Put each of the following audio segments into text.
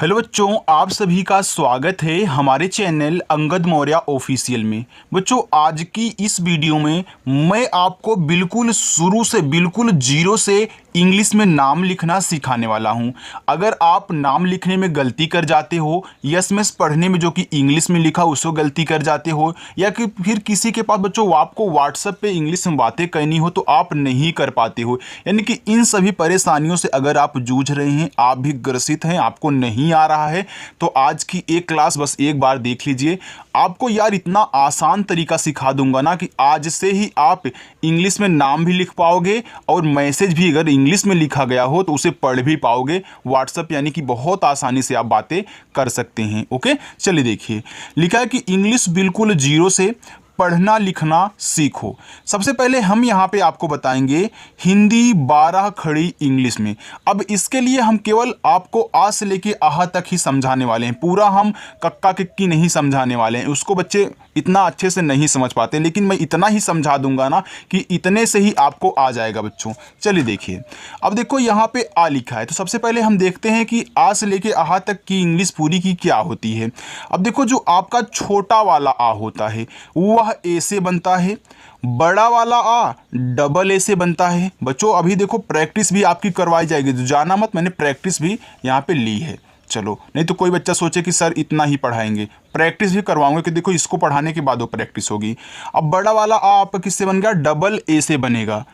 Hello बच्चों, आप सभी का स्वागत है हमारे चैनल अंगद मौर्य ऑफिशियल में। बच्चों, आज की इस वीडियो में मैं आपको बिल्कुल शुरू से बिल्कुल जीरो से इंग्लिश में नाम लिखना सिखाने वाला हूं। अगर आप नाम लिखने में गलती कर जाते हो, यस पढ़ने में जो कि इंग्लिश में लिखा उसको गलती कर जाते हो, या कि फिर किसी के पास बच्चों आपको व्हाट्सएप पे इंग्लिश में बातें करनी हो तो आप नहीं कर पाते हो, यानी कि इन सभी परेशानियों से अगर आप जूझ रहे हैं, आप भी ग्रसित हैं, आपको नहीं आ रहा है, तो आज की एक क्लास बस एक बार देख लीजिए। आपको यार इतना आसान तरीका सिखा दूंगा ना कि आज से ही आप इंग्लिश में नाम भी लिख पाओगे और मैसेज भी अगर इंग्लिश में लिखा गया हो तो उसे पढ़ भी पाओगे व्हाट्सएप, यानी कि बहुत आसानी से आप बातें कर सकते हैं। ओके, चलिए देखिए, लिखा है कि इंग्लिश बिल्कुल जीरो से पढ़ना लिखना सीखो। सबसे पहले हम यहाँ पे आपको बताएंगे हिंदी 12 खड़ी इंग्लिश में। अब इसके लिए हम केवल आपको आ से लेके आहा तक ही समझाने वाले हैं, पूरा हम कक्का किक्की नहीं समझाने वाले हैं, उसको बच्चे इतना अच्छे से नहीं समझ पाते, लेकिन मैं इतना ही समझा दूंगा ना कि इतने से ही आपको आ जाएगा बच्चों। चलिए देखिए, अब देखो यहाँ पे आ लिखा है, तो सबसे पहले हम देखते हैं कि आ से लेके आहा तक की इंग्लिश पूरी की क्या होती है। अब देखो, जो आपका छोटा वाला आ होता है वह ए से बनता है, बड़ा वाला आ डबल ए से बनता है। बच्चों अभी देखो प्रैक्टिस भी आपकी करवाई जाएगी, तो जाना मत, मैंने प्रैक्टिस भी यहाँ पे ली है। चलो, नहीं तो कोई बच्चा सोचे कि सर इतना ही पढ़ाएंगे, प्रैक्टिस भी करवाऊंगे कि देखो इसको पढ़ाने के बाद वो प्रैक्टिस होगी। अब बड़ा वाला आ आपका किससे बन गया? डबल ए से बनेगा।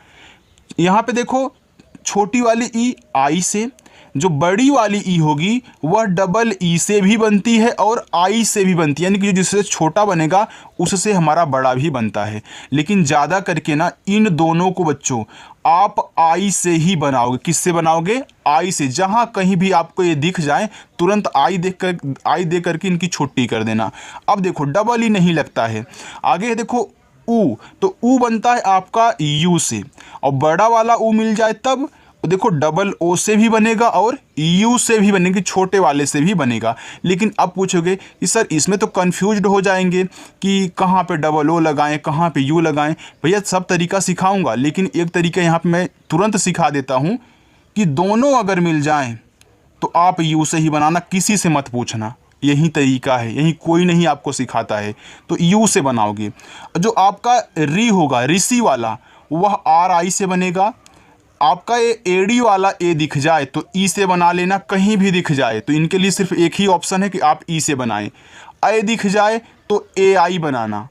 यहाँ पे देखो छोटी वाली ई आई से, जो बड़ी वाली ई होगी वह डबल ई से भी बनती है और आई से भी बनती है, यानी कि जिससे छोटा बनेगा उससे हमारा बड़ा भी बनता है। लेकिन ज़्यादा करके ना इन दोनों को बच्चों आप आई से ही बनाओगे। किससे बनाओगे? आई से। जहाँ कहीं भी आपको ये दिख जाए तुरंत आई दे करके इनकी छुट्टी कर देना। अब देखो डबल ई नहीं लगता है, आगे देखो ऊ, तो ऊ बनता है आपका यू से, और बड़ा वाला ऊ मिल जाए तब देखो डबल ओ से भी बनेगा और यू से भी बनेगी, छोटे वाले से भी बनेगा। लेकिन अब पूछोगे कि सर इसमें तो कंफ्यूज्ड हो जाएंगे कि कहाँ पे डबल ओ लगाएं, कहाँ पे यू लगाएं। भैया सब तरीका सिखाऊंगा, लेकिन एक तरीका यहाँ पे मैं तुरंत सिखा देता हूँ कि दोनों अगर मिल जाएं तो आप यू से ही बनाना, किसी से मत पूछना, यही तरीका है, यही कोई नहीं आपको सिखाता है, तो यू से बनाओगे। जो आपका री होगा, ऋषि वाला, वह आर आई से बनेगा। आपका ये एडी वाला ए दिख जाए तो ई से बना लेना, कहीं भी दिख जाए तो इनके लिए सिर्फ एक ही ऑप्शन है कि आप ई से बनाएं। ए दिख जाए तो ए आई बनाना,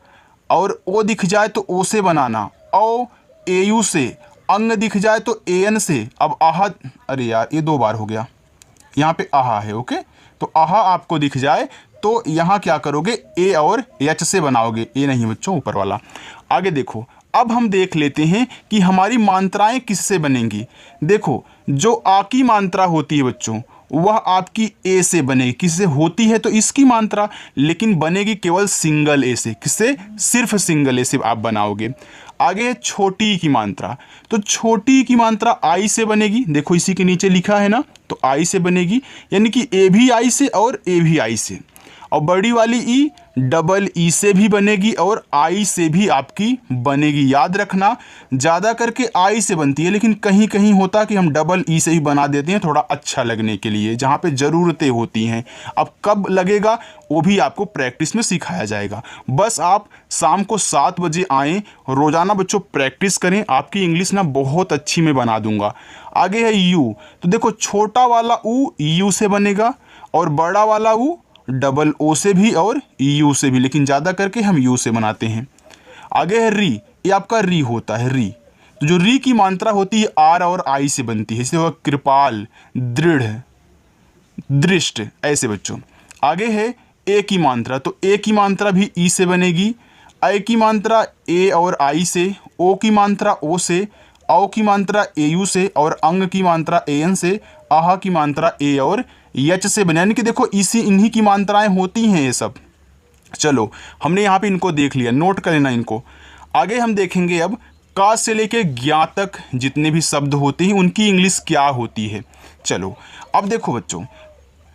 और ओ दिख जाए तो ओ से बनाना, ओ ए यू से, अंग दिख जाए तो ए एन से। अब आहा, अरे यार ये 2 बार हो गया, यहाँ पे आहा है। ओके, तो आहा आपको दिख जाए तो यहाँ क्या करोगे? ए और एच से बनाओगे, ए नहीं बच्चों ऊपर वाला। आगे देखो, अब हम देख लेते हैं कि हमारी मात्राएं किससे बनेंगी। देखो, जो आ की मात्रा होती है बच्चों वह आपकी ए से बनेगी। किससे होती है? तो इसकी मात्रा, लेकिन बनेगी केवल सिंगल ए से। किससे? सिर्फ सिंगल ए से आप बनाओगे। आगे है छोटी की मात्रा, तो छोटी की मात्रा आई से बनेगी। देखो इसी के नीचे लिखा है ना, तो आई से बनेगी, यानी कि ए भी आई से और ए भी आई से। और बड़ी वाली ई डबल ई से भी बनेगी और आई से भी आपकी बनेगी। याद रखना, ज़्यादा करके आई से बनती है, लेकिन कहीं कहीं होता है कि हम डबल ई से ही बना देते हैं थोड़ा अच्छा लगने के लिए, जहाँ पे ज़रूरतें होती हैं। अब कब लगेगा वो भी आपको प्रैक्टिस में सिखाया जाएगा। बस आप शाम को 7 बजे आएँ, रोज़ाना बच्चों प्रैक्टिस करें, आपकी इंग्लिश ना बहुत अच्छी मैं बना दूंगा। आगे है यू, तो देखो छोटा वाला ऊ यू से बनेगा और बड़ा वाला ऊ डबल ओ से भी और यू से भी, लेकिन ज़्यादा करके हम यू से बनाते हैं। आगे है री, ये आपका री होता है, री। तो जो री की मात्रा होती है आर और आई से बनती है, जैसे होगा कृपाल, दृढ़, दृष्ट, ऐसे बच्चों। आगे है ए की मात्रा, तो ए की मात्रा भी ई से बनेगी, ए की मात्रा ए और आई से, ओ की मात्रा ओ से, औ की मात्रा ए यू से, और अंग की मात्रा ए एन से, आहा की मात्रा ए और यच से बने। यानी कि देखो इन्हीं की मात्राएं होती हैं ये सब। चलो हमने यहाँ पे इनको देख लिया, नोट कर लेना इनको। आगे हम देखेंगे अब का से लेके ज्ञा तक जितने भी शब्द होते हैं उनकी इंग्लिश क्या होती है। चलो अब देखो बच्चों,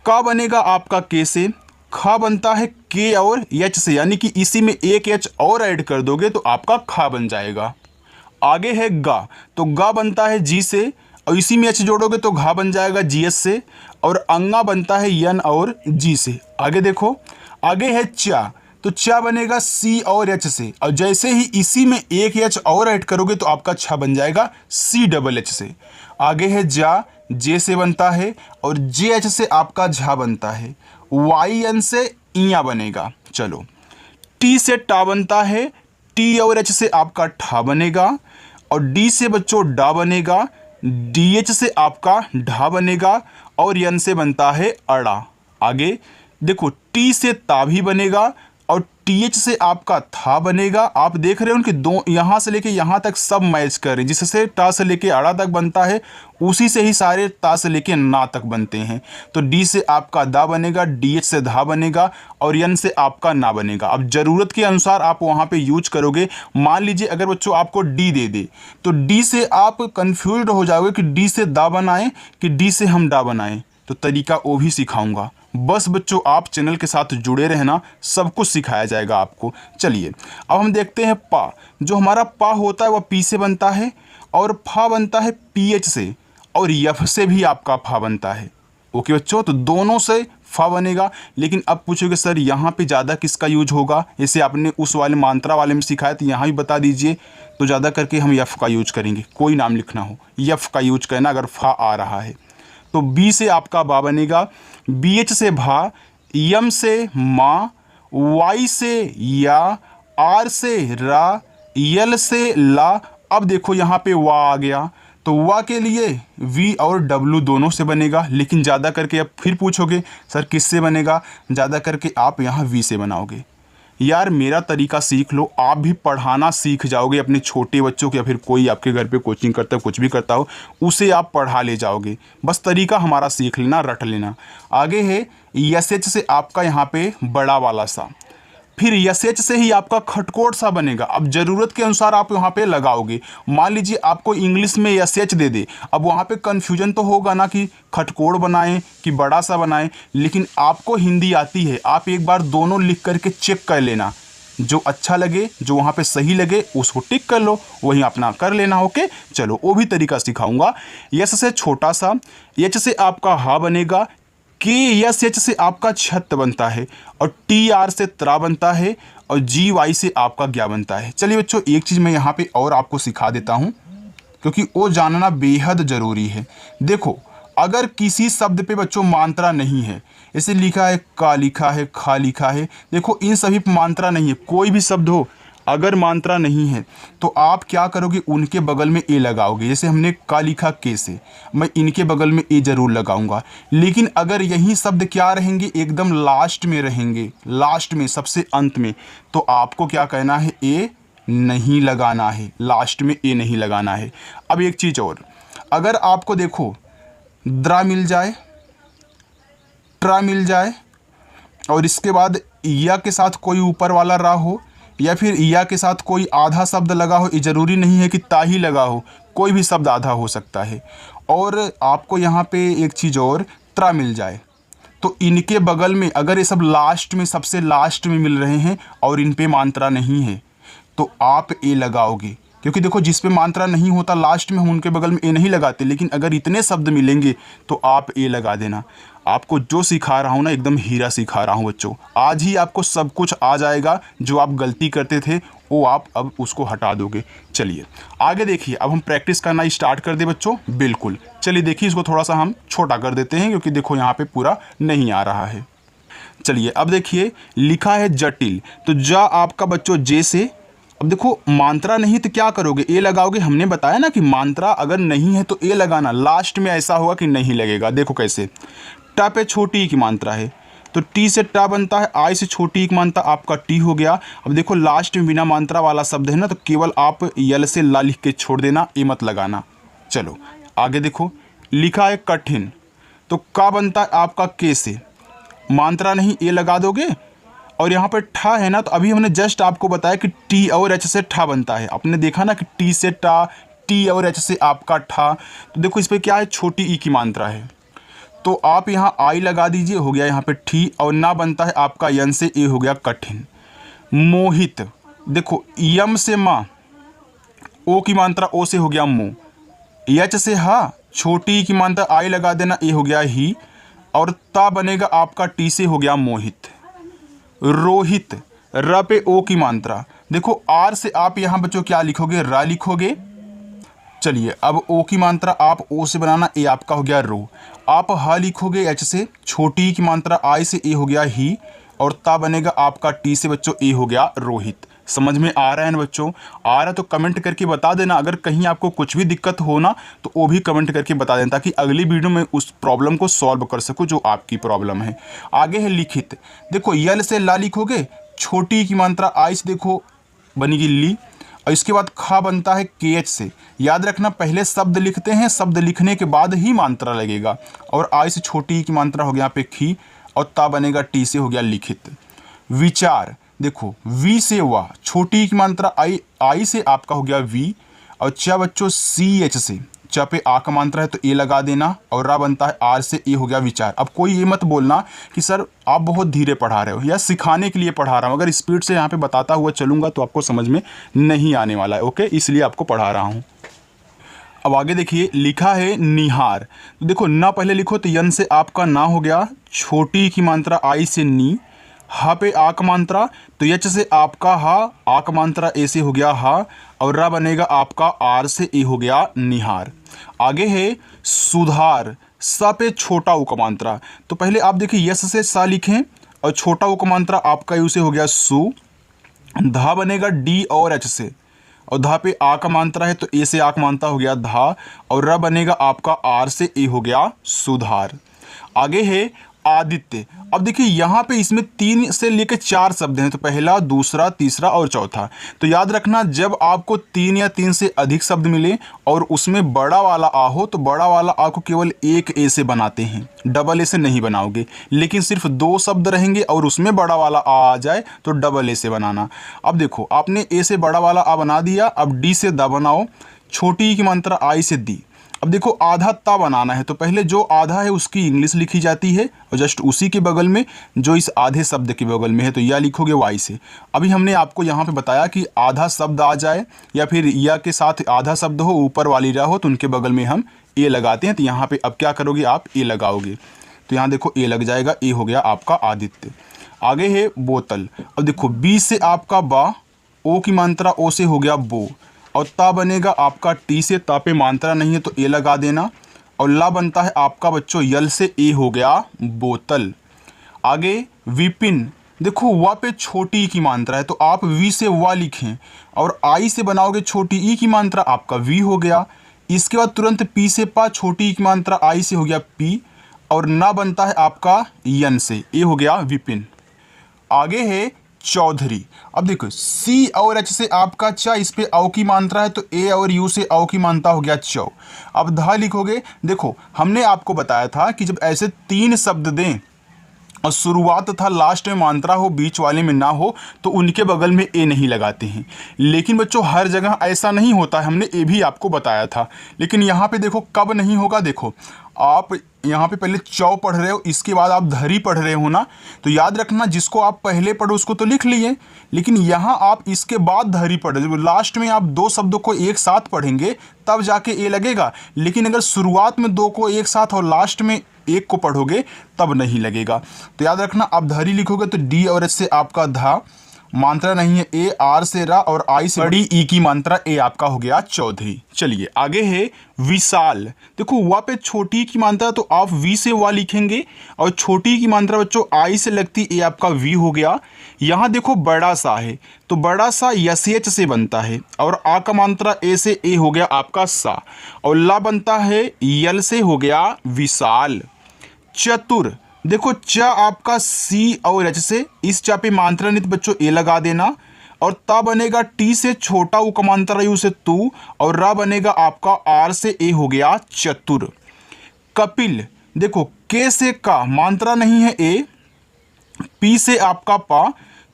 का बनेगा आपका के से, खा बनता है के और एच से, यानी कि इसी में एक एच और ऐड कर दोगे तो आपका खा बन जाएगा। आगे है गा, तो गा बनता है जी से, और इसी में एच जोड़ोगे तो घा बन जाएगा जीएस से। और अंगा बनता है यन और जी से। आगे देखो, आगे है चा, तो चा बनेगा सी और एच से, और जैसे ही इसी में एक एच और ऐड करोगे तो आपका छा बन जाएगा सी डबल एच से। आगे है जा, जे से बनता है, और जे एच से आपका झा बनता है, वाई एन से इया बनेगा। चलो, टी से टा बनता है, टी और एच से आपका ठा बनेगा, और डी से बच्चों डा बनेगा, डी एच से आपका ढा बनेगा, और यन से बनता है अड़ा। आगे देखो, टी से ता भी बनेगा, और टी एच से आपका था बनेगा। आप देख रहे हो उनके दो यहाँ से लेके यहाँ तक सब मैच कर रहे हैं, जिससे टा से लेके अड़ा तक बनता है उसी से ही सारे ता से लेके ना तक बनते हैं। तो डी से आपका दा बनेगा, डी एच से धा बनेगा, और यन से आपका ना बनेगा। अब ज़रूरत के अनुसार आप वहाँ पे यूज करोगे। मान लीजिए अगर बच्चों आपको डी दे दे तो डी से आप कंफ्यूज हो जाओगे कि डी से दा बनाएं कि डी से हम डा बनाएं, तो तरीका वो भी सिखाऊंगा। बस बच्चों आप चैनल के साथ जुड़े रहना, सब कुछ सिखाया जाएगा आपको। चलिए अब हम देखते हैं पा। जो हमारा पा होता है वह पी से बनता है, और फा बनता है पी एच से, और यफ से भी आपका फा बनता है। ओके बच्चों, तो दोनों से फा बनेगा। लेकिन अब पूछोगे सर यहाँ पे ज़्यादा किसका यूज होगा, जैसे आपने उस वाले मात्रा वाले में सिखाया तो यहाँ भी बता दीजिए। तो ज़्यादा करके हम यफ का यूज करेंगे, कोई नाम लिखना हो यफ का यूज करना अगर फा आ रहा है। तो बी से आपका बा बनेगा, बी एच से भा, यम से माँ, वाई से या, आर से रा, यल से ला। अब देखो यहाँ पे वा आ गया, तो वा के लिए वी और डब्लू दोनों से बनेगा। लेकिन ज़्यादा करके अब फिर पूछोगे सर किससे बनेगा, ज़्यादा करके आप यहाँ वी से बनाओगे। यार मेरा तरीका सीख लो, आप भी पढ़ाना सीख जाओगे अपने छोटे बच्चों को, या फिर कोई आपके घर पे कोचिंग करता है कुछ भी करता हो उसे आप पढ़ा ले जाओगे। बस तरीका हमारा सीख लेना, रट लेना। आगे है एस एच से आपका यहाँ पे बड़ा वाला सा, फिर एस एच से ही आपका खटकोट सा बनेगा। अब ज़रूरत के अनुसार आप यहाँ पे लगाओगे। मान लीजिए आपको इंग्लिश में एस एच दे दे, अब वहाँ पे कन्फ्यूजन तो होगा ना कि खटकोट बनाएं कि बड़ा सा बनाएं। लेकिन आपको हिंदी आती है, आप एक बार दोनों लिख करके चेक कर लेना, जो अच्छा लगे जो वहाँ पे सही लगे उसको टिक कर लो, वही अपना कर लेना। ओके चलो, वो भी तरीका सिखाऊंगा। एस से छोटा सा, एच से आपका हा बनेगा, के एस एच से आपका छत बनता है, और टी आर से त्रा बनता है, और जी वाई से आपका क्या बनता है। चलिए बच्चों एक चीज़ मैं यहाँ पे और आपको सिखा देता हूँ, क्योंकि वो जानना बेहद ज़रूरी है। देखो अगर किसी शब्द पे बच्चों मात्रा नहीं है, जैसे लिखा है का, लिखा है खा, लिखा है, देखो इन सभी पे मात्रा नहीं है। कोई भी शब्द हो अगर मात्रा नहीं है तो आप क्या करोगे, उनके बगल में ए लगाओगे। जैसे हमने का लिखा के से, मैं इनके बगल में ए जरूर लगाऊंगा। लेकिन अगर यही शब्द क्या रहेंगे, एकदम लास्ट में रहेंगे, लास्ट में सबसे अंत में, तो आपको क्या कहना है, ए नहीं लगाना है, लास्ट में ए नहीं लगाना है। अब एक चीज़ और, अगर आपको देखो द्रा मिल जाए, ट्रा मिल जाए, और इसके बाद या के साथ कोई ऊपर वाला रा हो, या फिर या के साथ कोई आधा शब्द लगा हो, ये ज़रूरी नहीं है कि ता ही लगा हो, कोई भी शब्द आधा हो सकता है। और आपको यहाँ पे एक चीज़ और, त्रा मिल जाए, तो इनके बगल में अगर ये सब लास्ट में, सबसे लास्ट में मिल रहे हैं और इन पे मात्रा नहीं है तो आप ए लगाओगे। क्योंकि देखो जिस पे मात्रा नहीं होता लास्ट में हम उनके बगल में ए नहीं लगाते, लेकिन अगर इतने शब्द मिलेंगे तो आप ए लगा देना। आपको जो सिखा रहा हूँ ना, एकदम हीरा सिखा रहा हूँ बच्चों। आज ही आपको सब कुछ आ जाएगा, जो आप गलती करते थे वो आप अब उसको हटा दोगे। चलिए आगे देखिए, अब हम प्रैक्टिस करना स्टार्ट कर दे बच्चों। बिल्कुल, चलिए देखिए इसको थोड़ा सा हम छोटा कर देते हैं, क्योंकि देखो यहाँ पे पूरा नहीं आ रहा है। चलिए अब देखिए लिखा है जटिल, तो जा आपका बच्चों जे से। अब देखो मात्रा नहीं तो क्या करोगे, ए लगाओगे। हमने बताया ना कि मात्रा अगर नहीं है तो ए लगाना, लास्ट में ऐसा होगा कि नहीं लगेगा। देखो कैसे, टा पे छोटी की मात्रा है तो टी से टा बनता है, आई से छोटी की मात्रा आपका टी हो गया। अब देखो लास्ट में बिना मात्रा वाला शब्द है ना, तो केवल आप यल से ला लिख के छोड़ देना, ए मत लगाना। चलो आगे देखो, लिखा है कठिन, तो का बनता है आपका के से, मात्रा नहीं ए लगा दोगे। और यहाँ पर ठा है ना, तो अभी हमने जस्ट आपको बताया कि टी और एच से ठा बनता है। आपने देखा ना कि टी से टा, टी और एच से आपका ठा। तो देखो इस पर क्या है, छोटी ई की मात्रा है, तो आप यहाँ आई लगा दीजिए, हो गया यहाँ पे ठी। और ना बनता है आपका यन से, ए हो गया कठिन। मोहित, देखो यम से माँ, ओ की मात्रा ओ से हो गया मो, एच से हा, छोटी ई की मात्रा आई लगा देना, ए हो गया ही। और ता बनेगा आपका टी से हो गया मोहित। रोहित, र पे ओ की मात्रा, देखो आर से आप यहाँ बच्चों क्या लिखोगे, रा लिखोगे। चलिए अब ओ की मात्रा आप ओ से बनाना, ए आपका हो गया रो। आप ह लिखोगे एच से, छोटी ई की मात्रा आई से, ए हो गया ही, और ता बनेगा आपका टी से बच्चों, ए हो गया रोहित। समझ में आ रहा है ना बच्चों? आ रहा है तो कमेंट करके बता देना। अगर कहीं आपको कुछ भी दिक्कत हो ना तो वो भी कमेंट करके बता देना, ताकि अगली वीडियो में उस प्रॉब्लम को सॉल्व कर सकूँ जो आपकी प्रॉब्लम है। आगे है लिखित, देखो यल से ला लिखोगे, छोटी की मात्रा आई से देखो बनेगी ली, और इसके बाद खा बनता है के एच से। याद रखना पहले शब्द लिखते हैं, शब्द लिखने के बाद ही मात्रा लगेगा। और आई से छोटी की मात्रा हो गया यहाँ पे खी, और ता बनेगा टी से हो गया लिखित। विचार, देखो वी से वा, छोटी की मात्रा आई से आपका हो गया वी, और चा बच्चों सी एच से, चा पे आ का मात्रा है तो ए लगा देना, और रा बनता है आर से, ए हो गया विचार। अब कोई ये मत बोलना कि सर आप बहुत धीरे पढ़ा रहे हो या सिखाने के लिए पढ़ा रहा हूँ। अगर स्पीड से यहाँ पे बताता हुआ चलूँगा तो आपको समझ में नहीं आने वाला है, ओके, इसलिए आपको पढ़ा रहा हूँ। अब आगे देखिए, लिखा है निहार, तो देखो ना पहले लिखो तो यन से आपका ना हो गया, छोटी की मात्रा आई से नी, हा पे आ का मात्रा तो यच से आपका हा, आ का मात्रा ए से हो गया हा, और रा बनेगा आपका आर से, ए हो गया निहार। आगे है सुधार, सा पे छोटा ऊ का मात्रा, तो पहले आप देखिए यस से सा लिखें, और छोटा ऊ का मात्रा आपका यू से हो गया सु, धा बनेगा डी और एच से, और धा पे आ का मात्रा है तो ए से आ का मात्रा हो गया धा, और र बनेगा आपका आर से, ए हो गया सुधार। आगे है आदित्य, अब देखिए यहाँ पे इसमें 3 से लेकर 4 शब्द हैं, तो पहला, दूसरा, तीसरा और चौथा। तो याद रखना जब आपको 3 या 3 से अधिक शब्द मिले और उसमें बड़ा वाला आ हो तो बड़ा वाला आ को केवल एक ए से बनाते हैं, डबल ए से नहीं बनाओगे। लेकिन सिर्फ 2 शब्द रहेंगे और उसमें बड़ा वाला आ जाए तो डबल ए से बनाना। अब देखो आपने ए से बड़ा वाला आ बना दिया, अब डी से दा बनाओ, छोटी की मात्रा आई से दी। अब देखो आधा ता बनाना है तो पहले जो आधा है उसकी इंग्लिश लिखी जाती है, और जस्ट उसी के बगल में जो इस आधे शब्द के बगल में है तो या लिखोगे वाई से। अभी हमने आपको यहाँ पे बताया कि आधा शब्द आ जाए या फिर या के साथ आधा शब्द हो, ऊपर वाली रा हो, तो उनके बगल में हम ए लगाते हैं। तो यहाँ पे अब क्या करोगे, आप ए लगाओगे, तो यहाँ देखो ए लग जाएगा, ए हो गया आपका आदित्य। आगे है बोतल, अब देखो बी से आपका बा, ओ की मात्रा ओ से हो गया बो, और ता बनेगा आपका टी से, ता पे मात्रा नहीं है तो ए लगा देना, और ला बनता है आपका बच्चों यल से, ए हो गया बोतल। आगे विपिन, देखो वा पे छोटी ई की मात्रा है तो आप वी से वा लिखें, और आई से बनाओगे छोटी ई की मात्रा आपका वी हो गया। इसके बाद तुरंत पी से पा, छोटी ई की मात्रा आई से हो गया पी, और ना बनता है आपका यन से, ए हो गया विपिन। आगे है चौधरी, अब देखो सी और एच से आपका चा, इस पे औ की मात्रा है तो ए और यू से औ की मात्रा हो गया चौ। अब धा लिखोगे, देखो हमने आपको बताया था कि जब ऐसे 3 शब्द दें और शुरुआत तथा लास्ट में मात्रा हो, बीच वाले में ना हो, तो उनके बगल में ए नहीं लगाते हैं। लेकिन बच्चों हर जगह ऐसा नहीं होता है, हमने ए भी आपको बताया था। लेकिन यहाँ पे देखो कब नहीं होगा, देखो आप यहाँ पे पहले चौ पढ़ रहे हो, इसके बाद आप धरी पढ़ रहे हो ना, तो याद रखना जिसको आप पहले पढ़ो उसको तो लिख लिए, लेकिन यहाँ आप इसके बाद धरी पढ़ रहे हो। लास्ट में आप 2 शब्दों को एक साथ पढ़ेंगे तब जाके ए लगेगा, लेकिन अगर शुरुआत में 2 को एक साथ और लास्ट में 1 को पढ़ोगे तब नहीं लगेगा। तो याद रखना आप धरी लिखोगे तो डी और एच से आपका धा, मात्रा नहीं है ए, आर से रा, और आई से बड़ी ई की मात्रा, ए आपका हो गया चौधरी। चलिए आगे है विशाल, देखो वा पे छोटी की मात्रा तो आप वी से वा लिखेंगे, और छोटी की मात्रा बच्चों आई से लगती, ए आपका वी हो गया। यहाँ देखो बड़ा सा है तो बड़ा सा यस एच से बनता है, और आ का मात्रा ए से, ए हो गया आपका सा, और ला बनता है यल से, हो गया विशाल। चतुर, देखो चा आपका सी और एच से, इस चा पे मात्रा नित बच्चों ए लगा देना, और ता बनेगा टी से, छोटा ऊ का मात्रा यू से तू, और रा बनेगा आपका आर से, ए हो गया चतुर। कपिल, देखो के से का, मात्रा नहीं है ए, पी से आपका पा,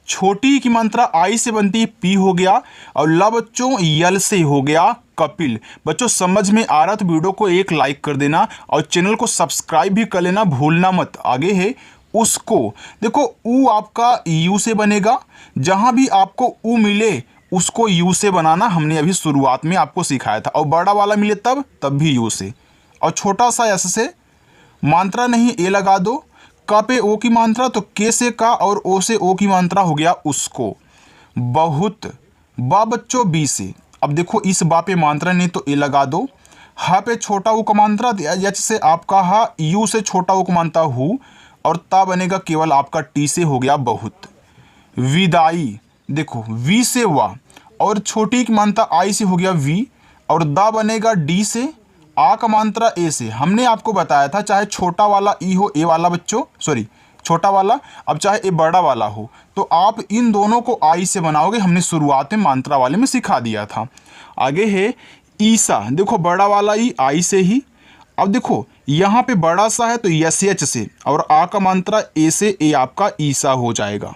छोटी की मात्रा आई से बनती है, पी हो गया, और ला बच्चों यल से हो गया कपिल। बच्चों समझ में आ रहा तो वीडियो को एक लाइक कर देना और चैनल को सब्सक्राइब भी कर लेना, भूलना मत। आगे है उसको, देखो ऊ आपका यू से बनेगा, जहां भी आपको ऊ मिले उसको यू से बनाना, हमने अभी शुरुआत में आपको सिखाया था, और बड़ा वाला मिले तब भी यू से, और छोटा सा एस से, मात्रा नहीं ए लगा दो, क पे ओ की मात्रा तो के से का और ओ से ओ की मात्रा हो गया उसको। बहुत, बा बच्चों बी से। अब देखो इस बा पे मात्रा नहीं तो ए लगा दो, हा पे छोटा ऊ का मात्रा एच से आपका हा, यू से छोटा ऊ का मात्रा हु, और ता बनेगा केवल आपका टी से हो गया बहुत। विदाई, देखो वी से वा और छोटी की मात्रा आई से हो गया वी, और दा बनेगा डी से, आ का मात्रा ए से। हमने आपको बताया था चाहे छोटा वाला ई हो ए वाला बच्चों, सॉरी छोटा वाला, अब चाहे ए बड़ा वाला हो, तो आप इन दोनों को आई से बनाओगे। हमने शुरुआत में मात्रा वाले में सिखा दिया था। आगे है ईसा, देखो बड़ा वाला ई आई से ही। अब देखो यहाँ पे बड़ा सा है तो यस एच से, और आ का मात्रा ए से, ए आपका ईसा हो जाएगा।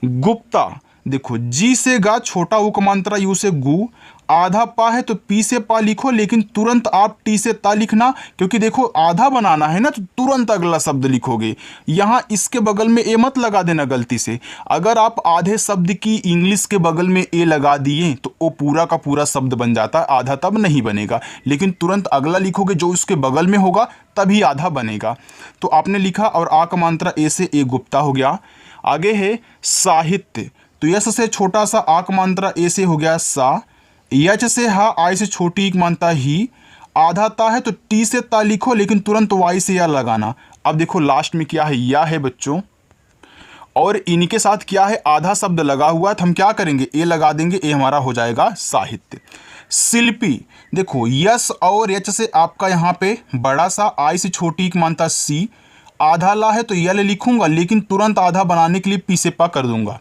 गुप्ता, देखो जी से गा, छोटा ऊ का मात्रा यू से गु, आधा पा है तो पी से पा लिखो, लेकिन तुरंत आप टी से ता लिखना, क्योंकि देखो आधा बनाना है ना तो तुरंत अगला शब्द लिखोगे। यहाँ इसके बगल में ए मत लगा देना गलती से। अगर आप आधे शब्द की इंग्लिश के बगल में ए लगा दिए तो वो पूरा का पूरा शब्द बन जाता है, आधा तब नहीं बनेगा, लेकिन तुरंत अगला लिखोगे जो उसके बगल में होगा तभी आधा बनेगा। तो आपने लिखा और आ का मात्रा ए से, ए गुप्ता हो गया। आगे है साहित्य, तो यस से छोटा सा आ का मात्रा ए से हो गया सा, यच से हा, आई से छोटी एक मात्रा ही, आधा ता है तो टी से ता लिखो, लेकिन तुरंत वाई से या लगाना। अब देखो लास्ट में क्या है, या है बच्चों, और इनके साथ क्या है, आधा शब्द लगा हुआ है तो हम क्या करेंगे, ए लगा देंगे, ए हमारा हो जाएगा साहित्य। शिल्पी, देखो यस और एच से आपका यहाँ पे बड़ा सा, आई से छोटी एक मात्रा सी, आधा ला है तो यल लिखूंगा, लेकिन तुरंत आधा बनाने के लिए पी से पा कर दूंगा।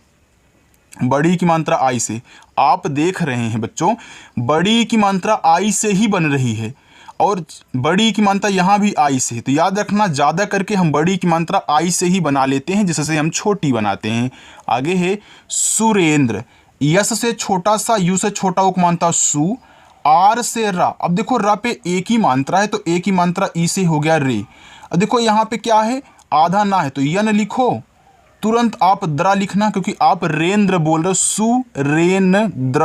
बड़ी की मात्रा आई से, आप देख रहे हैं बच्चों बड़ी की मात्रा आई से ही बन रही है, और बड़ी की मात्रा यहाँ भी आई से है, तो याद रखना ज़्यादा करके हम बड़ी की मात्रा आई से ही बना लेते हैं, जिससे हम छोटी बनाते हैं। आगे है सुरेंद्र, यस से छोटा सा, यू से छोटा उक मात्रा सु, आर से रा। अब देखो रा पे ए की मात्रा है तो ए की मात्रा ई से हो गया रे। अब देखो यहाँ पे क्या है, आधा ना है तो यन लिखो, तुरंत आप द्रा लिखना, क्योंकि आप रेंद्र बोल रहे हो, सुरेंद्र,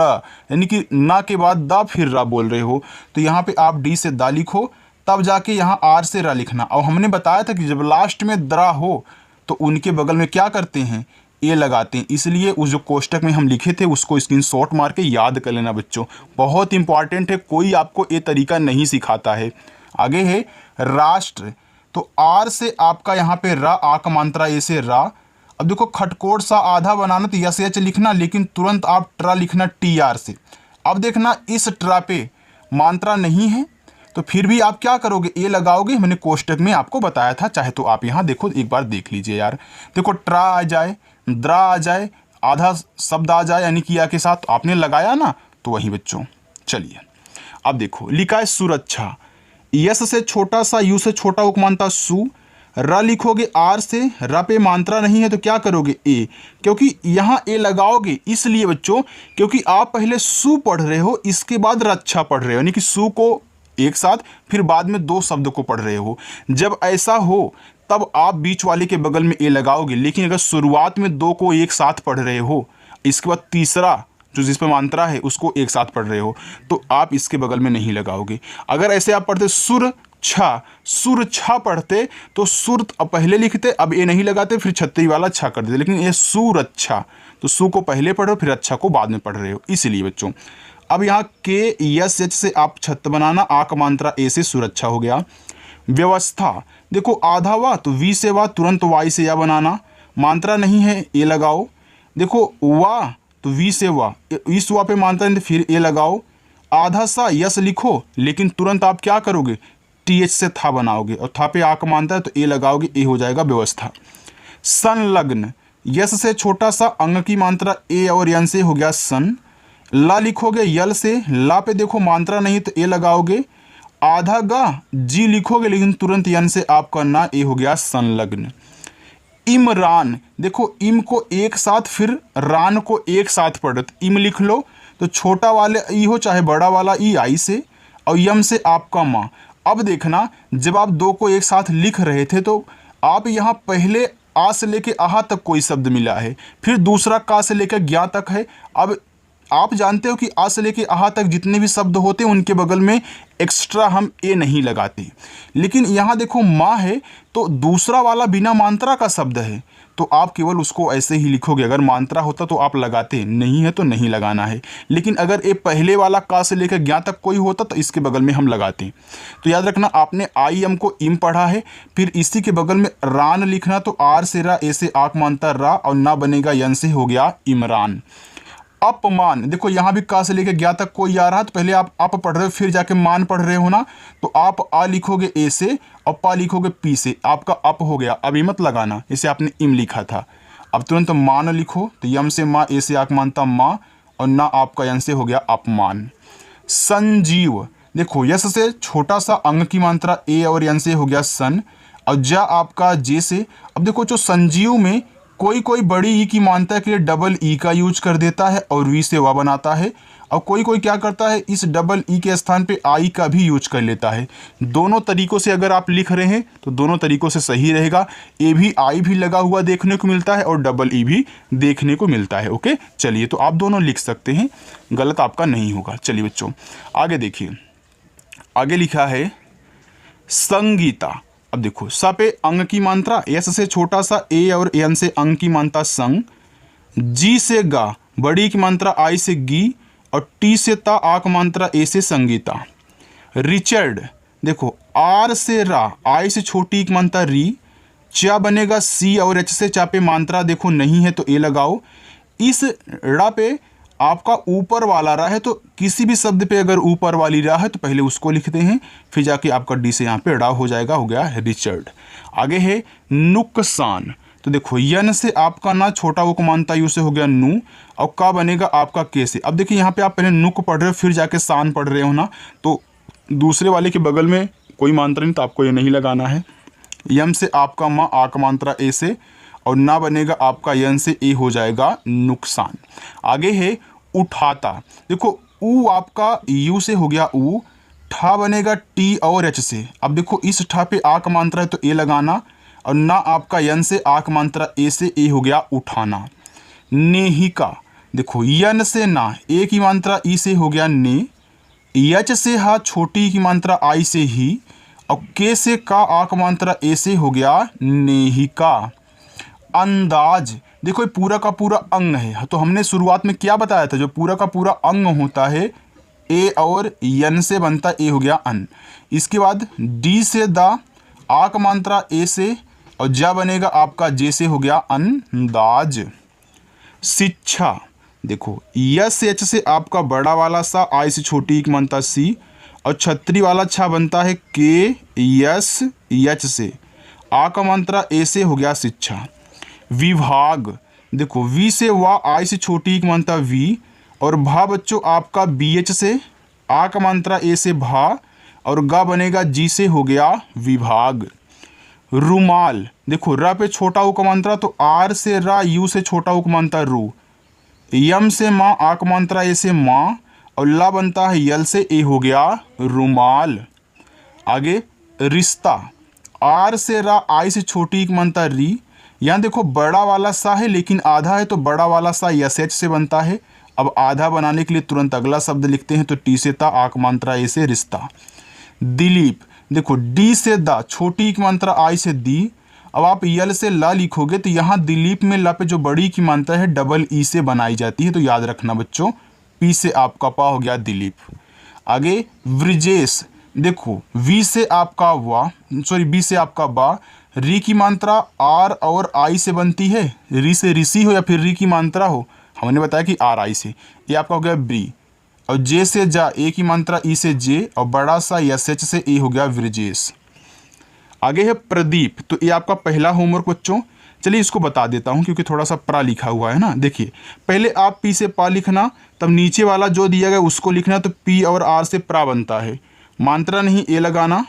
यानी कि ना के बाद दा फिर रा बोल रहे हो, तो यहाँ पे आप डी से दा लिखो, तब जाके यहाँ आर से रा लिखना। और हमने बताया था कि जब लास्ट में द्रा हो तो उनके बगल में क्या करते हैं, ए लगाते हैं, इसलिए उस जो कोष्टक में हम लिखे थे उसको स्क्रीनशॉट मार के याद कर लेना बच्चों, बहुत इंपॉर्टेंट है, कोई आपको ये तरीका नहीं सिखाता है। आगे है राष्ट्र, तो आर से आपका यहाँ पे रा, आ का मात्रा ए से रा। अब देखो खटकोट सा आधा बनाना तो यस एच लिखना, लेकिन तुरंत आप ट्रा लिखना टी आर से। अब देखना इस ट्रा पे मात्रा नहीं है तो फिर भी आप क्या करोगे, ए लगाओगे, मैंने कोष्टक में आपको बताया था, चाहे तो आप यहाँ देखो एक बार देख लीजिए यार। देखो ट्रा आ जाए, द्रा आ जाए, आधा शब्द आ जाए यानी कि या के साथ आपने लगाया ना, तो वही बच्चों। चलिए अब देखो लिखा है सुरक्षा, यस से छोटा सा, यू से छोटा उक मात्रा सु, र लिखोगे आर से, र पे मात्रा नहीं है तो क्या करोगे, ए, क्योंकि यहाँ ए लगाओगे इसलिए बच्चों क्योंकि आप पहले सु पढ़ रहे हो, इसके बाद रक्षा पढ़ रहे हो, यानी कि सु को एक साथ फिर बाद में दो शब्द को पढ़ रहे हो। जब ऐसा हो तब आप बीच वाले के बगल में ए लगाओगे, लेकिन अगर शुरुआत में दो को एक साथ पढ़ रहे हो, इसके बाद तीसरा जो जिस पर मात्रा है उसको एक साथ पढ़ रहे हो, तो आप इसके बगल में नहीं लगाओगे। अगर ऐसे आप पढ़ते सुर छा पढ़ते तो सुर पहले लिखते, अब ए नहीं लगाते, फिर छत्ती वाला छा कर देते, लेकिन ये सुरक्षा, तो सु को पहले पढ़ो फिर अच्छा को बाद में पढ़ रहे हो, इसलिए बच्चों। अब यहाँ के यस एच से आप छत बनाना, आ का मात्रा ए से सुरक्षा हो गया। व्यवस्था, देखो आधा वा तो वी से वा, तुरंत वाई से या बनाना, मात्रा नहीं है ए लगाओ। देखो वा तो वी से वा, इस वा पे मात्रा नहीं फिर ए लगाओ। आधा सा यस लिखो, लेकिन तुरंत आप क्या करोगे, टी एच से था बनाओगे, और था पे आ का मात्रा है तो ए लगाओगे, ए हो जाएगा व्यवस्था। संलग्न, यस से छोटा सा, अंग की मात्रा ए और यन से हो गया सन। ला लिखोगे यल से, ला पे देखो मात्रा नहीं तो ए लगाओगे। आधा गा जी लिखोगे, लेकिन तुरंत यन से आपका ना, ए हो गया संलग्न। इमरान, देखो इम को एक साथ फिर रान को एक साथ पढ़ो, तो इम लिख लो, तो छोटा वाले ई हो चाहे बड़ा वाला ई आई से, और यम से आपका माँ। अब देखना जब आप दो को एक साथ लिख रहे थे तो आप यहाँ पहले आ से लेके आहा तक कोई शब्द मिला है, फिर दूसरा का से लेकर ज्ञा तक है, अब आप जानते हो कि आ से लेके आहा तक जितने भी शब्द होते हैं उनके बगल में एक्स्ट्रा हम ए नहीं लगाते, लेकिन यहाँ देखो माँ है तो दूसरा वाला बिना मात्रा का शब्द है तो आप केवल उसको ऐसे ही लिखोगे। अगर मात्रा होता तो आप लगाते, नहीं है तो नहीं लगाना है। लेकिन अगर ये पहले वाला का से लेकर ज्ञा तक कोई होता तो इसके बगल में हम लगाते। तो याद रखना, आपने आई एम को इम पढ़ा है, फिर इसी के बगल में रान लिखना, तो आर से रा, ए से आक मानता रा, और ना बनेगा यन से हो गया इमरान। अपमान, देखो यहाँ भी का से लेकर ज्ञा तक कोई आ रहा है तो पहले आप अप पढ़ रहे हो फिर जाके मान पढ़ रहे हो ना, तो आप आ लिखोगे ए से और पा लिखोगे पी से, आपका अप हो गया। अब ये मत लगाना, इसे आपने इम लिखा था। अब तुरंत मान लिखो, तो यम से माँ, ए से आक मानता माँ, और ना आपका यन से हो गया अपमान। संजीव, देखो यस से छोटा सा अंग की मात्रा ए और यन से हो गया सन, और जा आपका जे से। अब देखो जो संजीव में कोई कोई बड़ी ई की मात्रा के लिए डबल ई का यूज कर देता है और वी से वा बनाता है, और कोई कोई क्या करता है इस डबल ई के स्थान पे आई का भी यूज कर लेता है। दोनों तरीकों से अगर आप लिख रहे हैं तो दोनों तरीकों से सही रहेगा। ए भी आई भी लगा हुआ देखने को मिलता है और डबल ई भी देखने को मिलता है। ओके, चलिए तो आप दोनों लिख सकते हैं, गलत आपका नहीं होगा। चलिए बच्चों आगे देखिए, आगे लिखा है संगीता। अब देखो स पे अंग की मात्रा, एस से छोटा सा ए और एन से अंग की मात्रा संग, जी से गा, बड़ी की मात्रा आई से गी, और टी से ता, आक मात्रा ए से संगीता। रिचर्ड, देखो आर से रा, आई से छोटी की मात्रा री, चा बनेगा सी और एच से चा पे मात्रा देखो नहीं है तो ए लगाओ। इस रा पे आपका ऊपर वाला रा है, तो किसी भी शब्द पे अगर ऊपर वाली रा है तो पहले उसको लिखते हैं, फिर जाके आपका डी से यहाँ पे रा हो जाएगा, हो गया रिचर्ड। आगे है नुकसान, तो देखो यन से आपका ना छोटा वो को मानता यू से हो गया नू, और का बनेगा आपका के से। अब देखिए यहाँ पे आप पहले नुक पढ़ रहे हो फिर जाके सान पढ़ रहे हो ना, तो दूसरे वाले के बगल में कोई मात्रा नहीं तो आपको ये नहीं लगाना है। यम से आपका माँ, आक मात्रा ए से, और ना बनेगा आपका यन से, ए हो जाएगा नुकसान। आगे है उठाता, देखो ऊ आपका यू से हो गया ऊ, ठा बनेगा टी और एच से। अब देखो इस ठा पे आक मात्रा है तो ए लगाना, और ना आपका यन से आक मात्रा ए से, ए हो गया उठाना। नेहिका, देखो यन से ना, ए की मात्रा ई से हो गया ने, यच से हा, छोटी की मात्रा आई से ही, और के से का, आक मात्रा ए से हो गया नेहिका। अंदाज, देखो ये पूरा का पूरा अंग है, तो हमने शुरुआत में क्या बताया था, जो पूरा का पूरा अंग होता है ए और यन से बनता, ए हो गया अन। इसके बाद डी से दा, आक मात्रा ए से, और जा बनेगा आपका जे से, हो गया अंदाज। शिक्षा, देखो यस एच से आपका बड़ा वाला सा, आई से छोटी की मात्रा सी, और छतरी वाला छा बनता है के यस एच से, आ का मात्रा ए से, हो गया शिक्षा। विभाग, देखो वी से वा, आई से छोटी की मात्रा वी, और भा बच्चों आपका बी एच से, आ का मात्रा ए से भा, और गा बनेगा जी से, हो गया विभाग। रुमाल, देखो रा पे छोटा उ का मात्रा तो आर से रा, यू से छोटा उ का मात्रा रू, यम से माँ, आ का मात्रा ए से माँ, और ला बनता है यल से, ए हो गया रुमाल। आगे रिश्ता, आर से रा, आई से छोटी की मात्रा री, यहाँ देखो बड़ा वाला सा है लेकिन आधा है तो बड़ा वाला सा यस एच से बनता है। अब आधा बनाने के लिए तुरंत अगला शब्द लिखते हैं, तो टी से ता, आक मात्रा ए से रिश्ता। दिलीप, देखो डी से दा, छोटी की मात्रा आई से दी, अब आप यल से ला लिखोगे तो यहाँ दिलीप में ला पे जो बड़ी की मात्रा है डबल ई से बनाई जाती है, तो याद रखना बच्चों, पी से आपका पा, हो गया दिलीप। आगे ब्रिजेश, देखो वी से आपका वा, सॉरी बी से आपका बा, री की मात्रा आर और आई से बनती है, री से ऋषि हो या फिर री की मात्रा हो, हमने बताया कि आर आई से, ये आपका हो गया ब्री, और जे से जा, ए की मात्रा ई से जे, और बड़ा सा यस एच से, ए हो गया ब्रिजेश। आगे है प्रदीप, तो ये आपका पहला होमवर्क बच्चों, चलिए इसको बता देता हूँ क्योंकि थोड़ा सा प्रा लिखा हुआ है ना। देखिए पहले आप पी से पा लिखना, तब नीचे वाला जो दिया गया उसको लिखना, तो पी और आर से प्रा बनता है, मात्रा नहीं ए लगाना,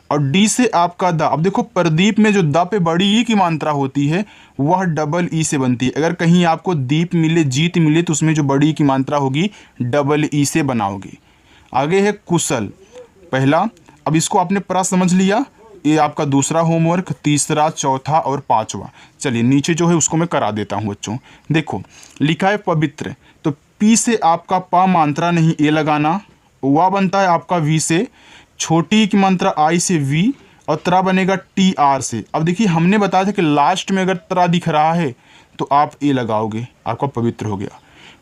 और डी से आपका दा। अब देखो प्रदीप में जो दा पे बड़ी ई की मात्रा होती है वह डबल ई से बनती है। अगर कहीं आपको दीप मिले, जीत मिले, तो उसमें जो बड़ी ई की मात्रा होगी डबल ई से बनाओगे। आगे है कुशल, पहला, अब इसको आपने प्रा समझ लिया, ये आपका दूसरा होमवर्क, तीसरा, चौथा और पांचवा। चलिए नीचे जो है उसको मैं करा देता हूँ बच्चों। देखो लिखा है पवित्र, तो पी से आपका पा मात्रा नहीं ए लगाना, वा बनता है आपका वी से, छोटी की मात्रा आई से वी, और त्रा बनेगा टी आर से। अब देखिए हमने बताया था कि लास्ट में अगर त्रा दिख रहा है तो आप ए लगाओगे, आपका पवित्र हो गया।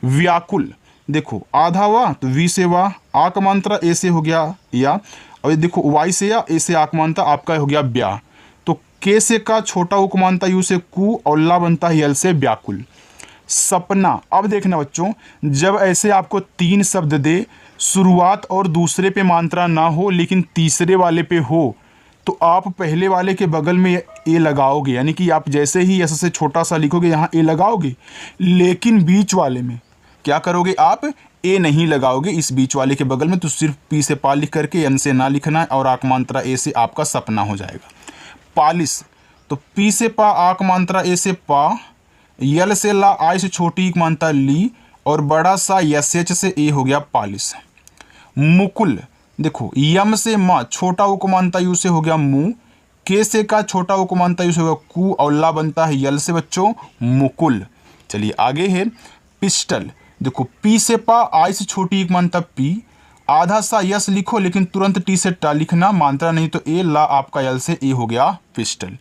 व्याकुल, देखो आधा वा तो वी से वा, आ का मात्रा ए से हो गया या, और देखो वाई से या, ए से आ का मात्रा आपका हो गया ब्या, तो के से का छोटा उ का मात्रा यू से कु, और ला बनता है यल से व्याकुल। सपना, अब देखना बच्चों, जब ऐसे आपको 3 शब्द दे, शुरुआत और दूसरे पे मात्रा ना हो लेकिन तीसरे वाले पे हो, तो आप पहले वाले के बगल में ए लगाओगे, यानी कि आप जैसे ही ऐसे से छोटा सा लिखोगे यहाँ ए लगाओगे, लेकिन बीच वाले में क्या करोगे, आप ए नहीं लगाओगे इस बीच वाले के बगल में, तो सिर्फ पी से पा लिख करके एन से ना लिखना है, और आक मात्रा ए से आपका सपना हो जाएगा। पालिस, तो पी से पा, आक मात्रा ए से पा, यल से ला, आई से छोटी एक मात्रा ली, और बड़ा सा यस एच से ए हो गया पालिस। मुकुल, देखो यम से माँ, छोटा उ को मानता यू से हो गया मुँह, के से का छोटा उ को मानता यू से हो गया कु, और ला बनता है यल से बच्चों मुकुल। चलिए आगे है पिस्टल, देखो पी से पा, आई से छोटी एक मानता पी, आधा सा यस लिखो लेकिन तुरंत टी से टा लिखना, मात्रा नहीं तो ए, ला आपका यल से ए हो गया पिस्टल।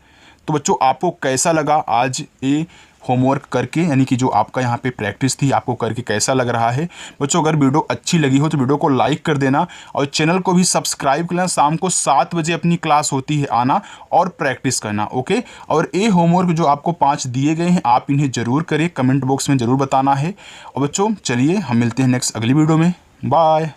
तो बच्चों आपको कैसा लगा आज ये होमवर्क करके, यानी कि जो आपका यहाँ पे प्रैक्टिस थी आपको करके कैसा लग रहा है बच्चों? अगर वीडियो अच्छी लगी हो तो वीडियो को लाइक कर देना और चैनल को भी सब्सक्राइब कर लेना। शाम को 7 बजे अपनी क्लास होती है, आना और प्रैक्टिस करना, ओके। और ये होमवर्क जो आपको 5 दिए गए हैं आप इन्हें ज़रूर करें, कमेंट बॉक्स में ज़रूर बताना है। और बच्चों चलिए हम मिलते हैं नेक्स्ट अगली वीडियो में, बाय।